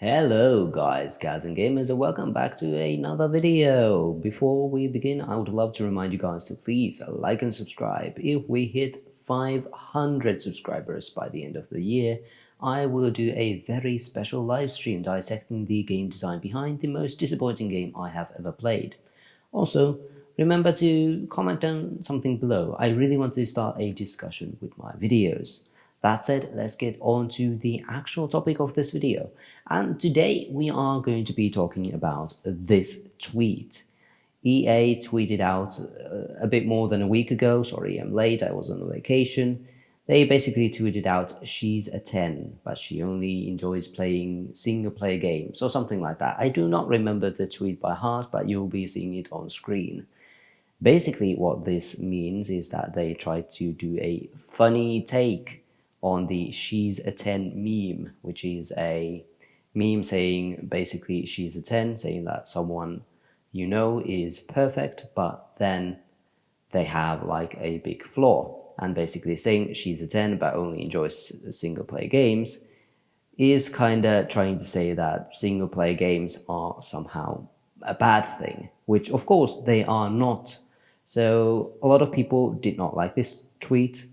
Hello guys, gals and gamers, and welcome back to another video. Before we begin, I would love to remind you guys to please like and subscribe. If we hit 500 subscribers by the end of the year, I will do a very special live stream dissecting the game design behind the most disappointing game I have ever played. Also, remember to comment down something below. I really want to start a discussion with my videos. That said, let's get on to the actual topic of this video. And today we are going to be talking about this tweet. EA tweeted out a bit more than a week ago. Sorry, I'm late. I was on vacation. They basically tweeted out, she's a 10, but she only enjoys playing single-player games or something like that. I do not remember the tweet by heart, but you'll be seeing it on screen. Basically, what this means is that they tried to do a funny take on the she's a 10 meme, which is a meme saying basically she's a 10, saying that someone you know is perfect, but then they have like a big flaw. And basically saying she's a 10 but only enjoys single player games is kind of trying to say that single player games are somehow a bad thing, which of course they are not. So a lot of people did not like this tweet.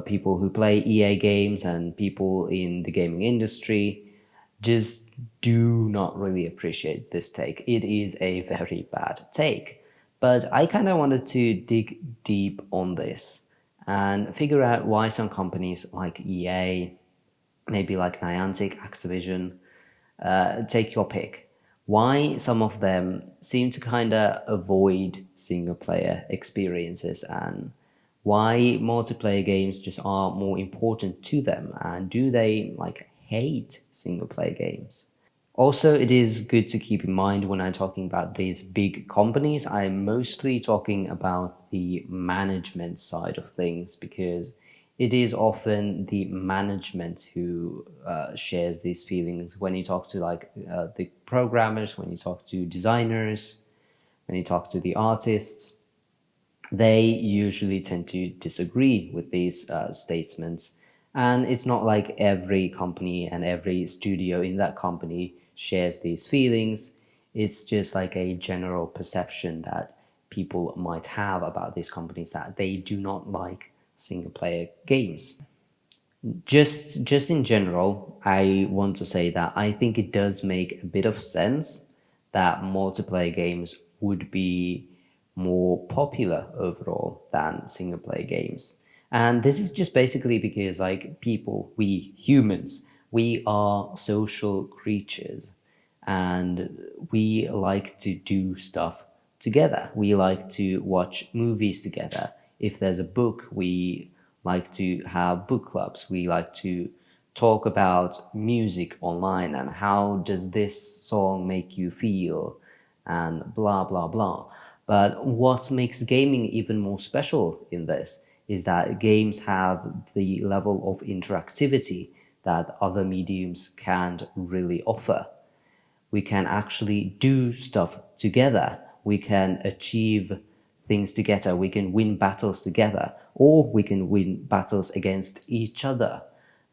People who play EA games and people in the gaming industry just do not really appreciate this take. It is a very bad take. But I kind of wanted to dig deep on this and figure out why some companies like EA, maybe like Niantic, Activision, take your pick. Why some of them seem to kind of avoid single player experiences and why multiplayer games just are more important to them, and do they like hate single player games? Also, it is good to keep in mind when I'm talking about these big companies, I'm mostly talking about the management side of things, because it is often the management who shares these feelings. When you talk to the programmers, when you talk to designers, when you talk to the artists, they usually tend to disagree with these statements. And it's not like every company and every studio in that company shares these feelings. It's just like a general perception that people might have about these companies, that they do not like single player games. Just in general, I want to say that I think it does make a bit of sense that multiplayer games would be more popular overall than single player games. And this is just basically because like people, we humans, we are social creatures and we like to do stuff together. We like to watch movies together. If there's a book, we like to have book clubs. We like to talk about music online and how does this song make you feel and blah, blah, blah. But what makes gaming even more special in this is that games have the level of interactivity that other mediums can't really offer. We can actually do stuff together. We can achieve things together. We can win battles together, or we can win battles against each other.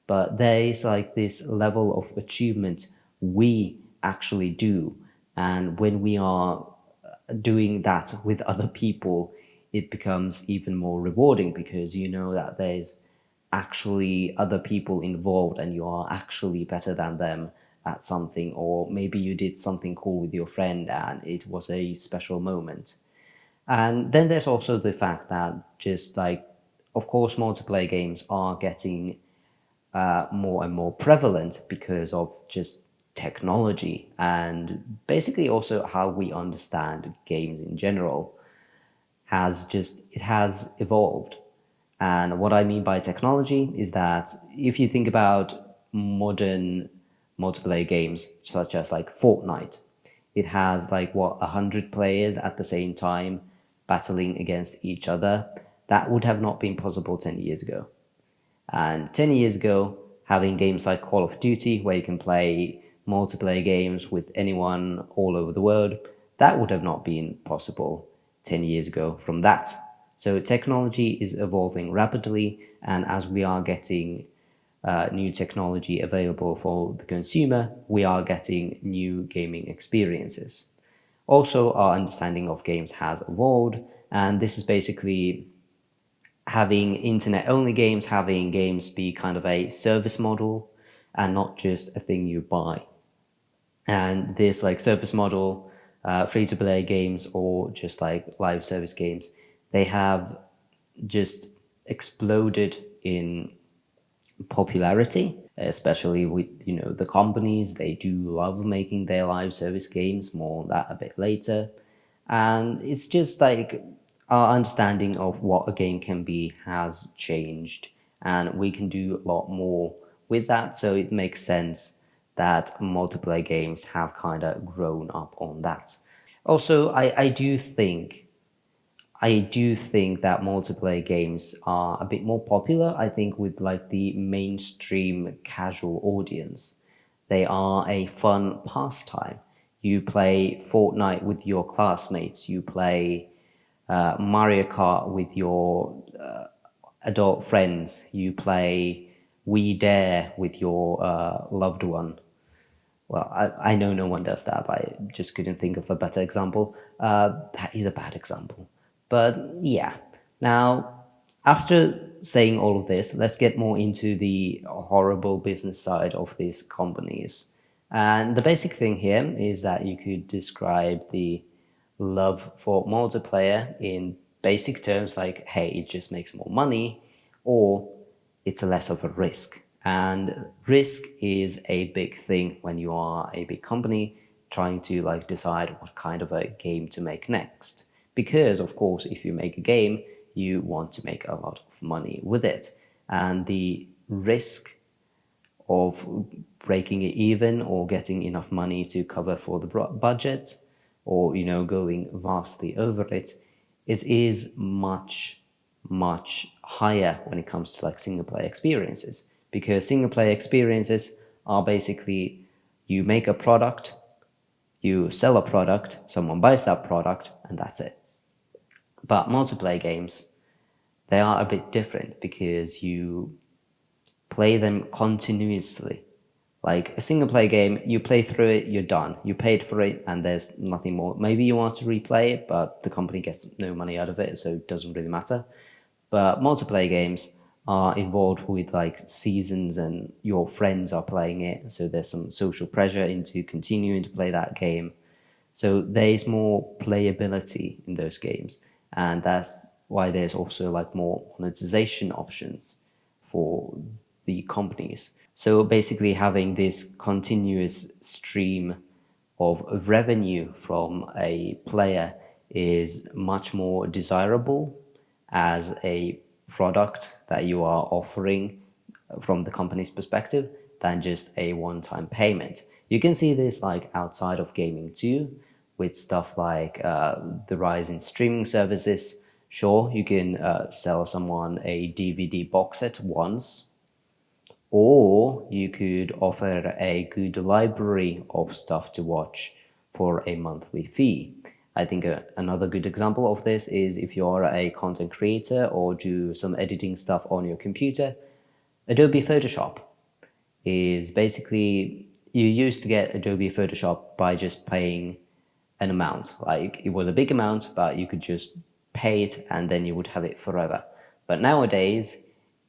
But there is like this level of achievement we actually do. And when we are doing that with other people, it becomes even more rewarding because you know that there's actually other people involved and you are actually better than them at something, or maybe you did something cool with your friend and it was a special moment. And then there's also the fact that just like, of course, multiplayer games are getting more and more prevalent because of just technology and basically also how we understand games in general it has evolved. And what I mean by technology is that if you think about modern multiplayer games such as like Fortnite, it has like 100 players at the same time battling against each other. That would have not been possible 10 years ago. And 10 years ago, having games like Call of Duty, where you can play multiplayer games with anyone all over the world, that would have not been possible 10 years ago from that. So technology is evolving rapidly, and as we are getting new technology available for the consumer, we are getting new gaming experiences. Also, our understanding of games has evolved, and this is basically having internet only games, having games be kind of a service model and not just a thing you buy. And this like service model, free to play games or just like live service games, they have just exploded in popularity, especially with the companies. They do love making their live service games. More on that a bit later. And it's just like our understanding of what a game can be has changed, and we can do a lot more with that. So it makes sense that multiplayer games have kind of grown up on that. Also, I do think that multiplayer games are a bit more popular, I think, with like the mainstream casual audience. They are a fun pastime. You play Fortnite with your classmates, you play Mario Kart with your adult friends, you play We Dare with your loved one. Well, I know no one does that, but I just couldn't think of a better example. That is a bad example. But yeah, now after saying all of this, let's get more into the horrible business side of these companies. And the basic thing here is that you could describe the love for multiplayer in basic terms like, hey, it just makes more money, or it's a less of a risk. And risk is a big thing when you are a big company trying to like decide what kind of a game to make next. Because of course, if you make a game, you want to make a lot of money with it. And the risk of breaking it even or getting enough money to cover for the budget, or going vastly over it, is much higher when it comes to like single player experiences, because single player experiences are basically you make a product, you sell a product, someone buys that product, and that's it. But multiplayer games, they are a bit different because you play them continuously. Like a single player game, you play through it, you're done. You paid for it, and there's nothing more. Maybe you want to replay it, but the company gets no money out of it, so it doesn't really matter. But multiplayer games are involved with like seasons, and your friends are playing it, so there's some social pressure into continuing to play that game. So there's more playability in those games, and that's why there's also like more monetization options for the companies. So basically having this continuous stream of revenue from a player is much more desirable as a product that you are offering from the company's perspective than just a one-time payment. You can see this like outside of gaming too, with stuff like the rise in streaming services. Sure, you can sell someone a DVD box set once, or you could offer a good library of stuff to watch for a monthly fee. I think another good example of this is if you're a content creator or do some editing stuff on your computer. Adobe Photoshop is basically, you used to get Adobe Photoshop by just paying an amount. Like it was a big amount, but you could just pay it and then you would have it forever. But nowadays,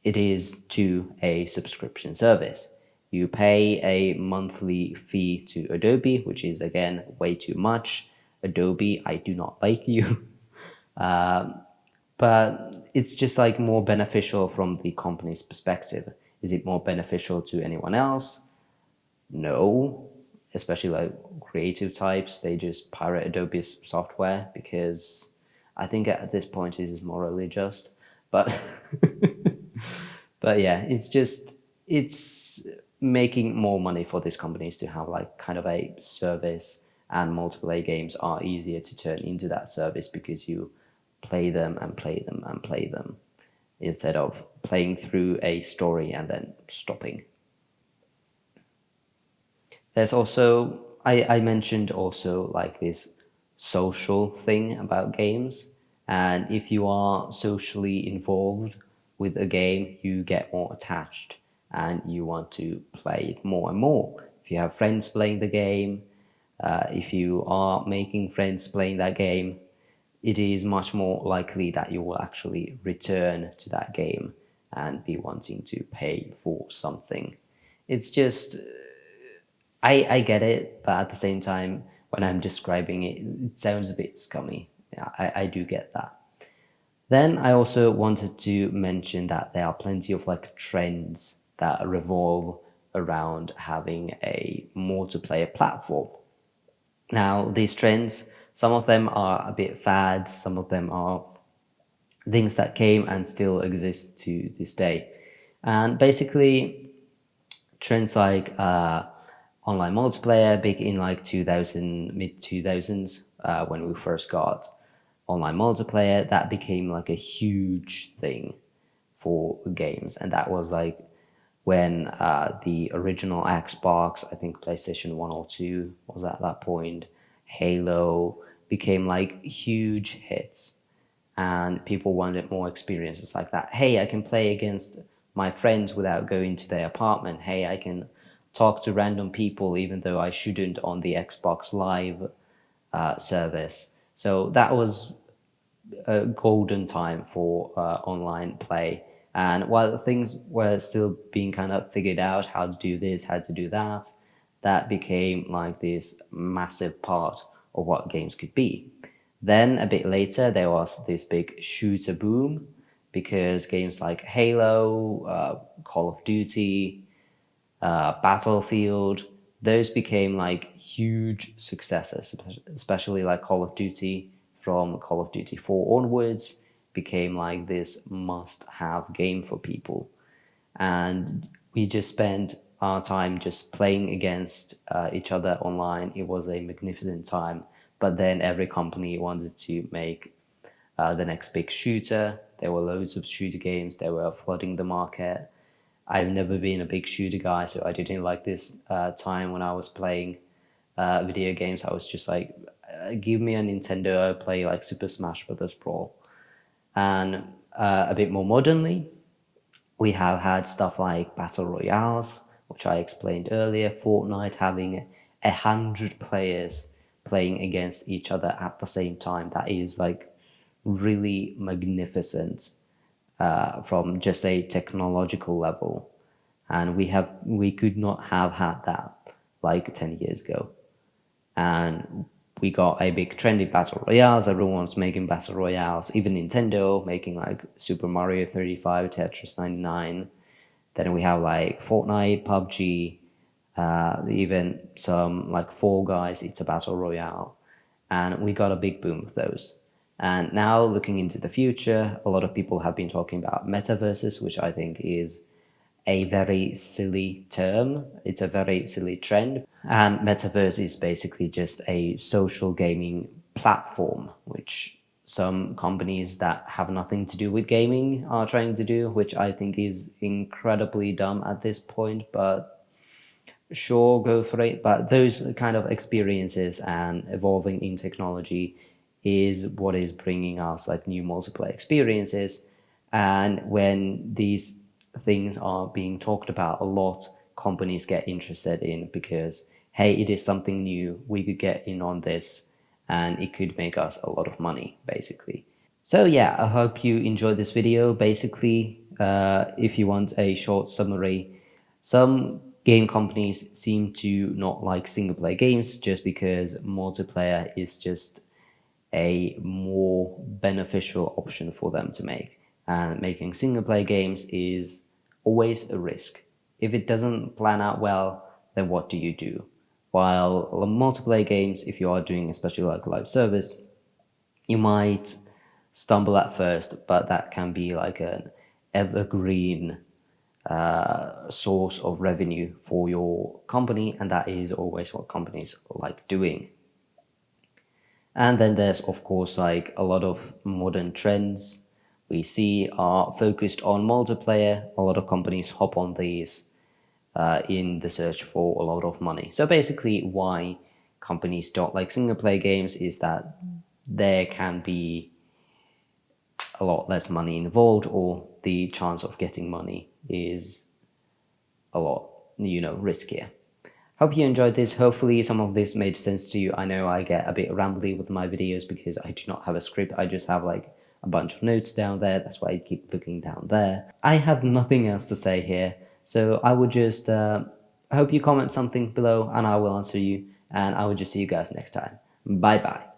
it is to a subscription service. You pay a monthly fee to Adobe, which is again way too much. Adobe, I do not like you. But it's just like more beneficial from the company's perspective. Is it more beneficial to anyone else? No, especially like creative types, they just pirate Adobe's software because I think at this point it is morally just. But but yeah, it's making more money for these companies to have like kind of a service, and multiplayer games are easier to turn into that service because you play them and play them and play them instead of playing through a story and then stopping. There's also, I mentioned also like this social thing about games. And if you are socially involved with a game, you get more attached. and you want to play it more and more. If you have friends playing the game, if you are making friends playing that game, it is much more likely that you will actually return to that game and be wanting to pay for something. It's just, I get it, but at the same time, when I'm describing it, it sounds a bit scummy. Yeah, I do get that. Then I also wanted to mention that there are plenty of like trends that revolve around having a multiplayer platform. Now, these trends, some of them are a bit fads, some of them are things that came and still exist to this day. And basically, trends like online multiplayer, big in like 2000, mid 2000s, when we first got online multiplayer, that became like a huge thing for games. And that was like when the original Xbox, I think PlayStation 1 or 2 was at that point, Halo became like huge hits, and people wanted more experiences like that. Hey, I can play against my friends without going to their apartment. Hey, I can talk to random people even though I shouldn't on the Xbox Live service. So that was a golden time for online play. And while things were still being kind of figured out, how to do this, how to do that, that became like this massive part of what games could be. Then a bit later, there was this big shooter boom because games like Halo, Call of Duty, Battlefield, those became like huge successes, especially like Call of Duty from Call of Duty 4 onwards became like this must-have game for people. And we just spent our time just playing against each other online. It was a magnificent time. But then every company wanted to make the next big shooter. There were loads of shooter games. They were flooding the market. I've never been a big shooter guy, so I didn't like this time when I was playing video games. I was just like, give me a Nintendo, I'll play like Super Smash Bros. Brawl. And a bit more modernly, we have had stuff like Battle Royales, which I explained earlier, Fortnite having 100 players playing against each other at the same time. That is like really magnificent from just a technological level, and we could not have had that like 10 years ago. And we got a big trendy battle royales. Everyone's making battle royales, even Nintendo making like Super Mario 35, Tetris 99. Then we have like Fortnite, PUBG, even some like Fall Guys, it's a battle royale. And we got a big boom of those. And now looking into the future, a lot of people have been talking about metaverses, which I think is a very silly term. It's a very silly trend. And metaverse is basically just a social gaming platform, which some companies that have nothing to do with gaming are trying to do, which I think is incredibly dumb at this point, but sure, go for it. But those kind of experiences and evolving in technology is what is bringing us like new multiplayer experiences. And when these things are being talked about a lot, companies get interested in because, hey, it is something new, we could get in on this and it could make us a lot of money, basically. So yeah, I hope you enjoyed this video. Basically, if you want a short summary, some game companies seem to not like single player games just because multiplayer is just a more beneficial option for them to make. And making single player games is always a risk. If it doesn't plan out well, then what do you do? While multiplayer games, if you are doing especially like live service, you might stumble at first, but that can be like an evergreen source of revenue for your company, and that is always what companies like doing. And then there's of course like a lot of modern trends we see are focused on multiplayer. A lot of companies hop on these in the search for a lot of money. So basically why companies don't like single player games is that there can be a lot less money involved, or the chance of getting money is a lot, riskier. Hope you enjoyed this. Hopefully some of this made sense to you. I know I get a bit rambly with my videos because I do not have a script. I just have like a bunch of notes down there. That's why I keep looking down there. I have nothing else to say here. So I would just hope you comment something below and I will answer you. And I will just see you guys next time. Bye bye.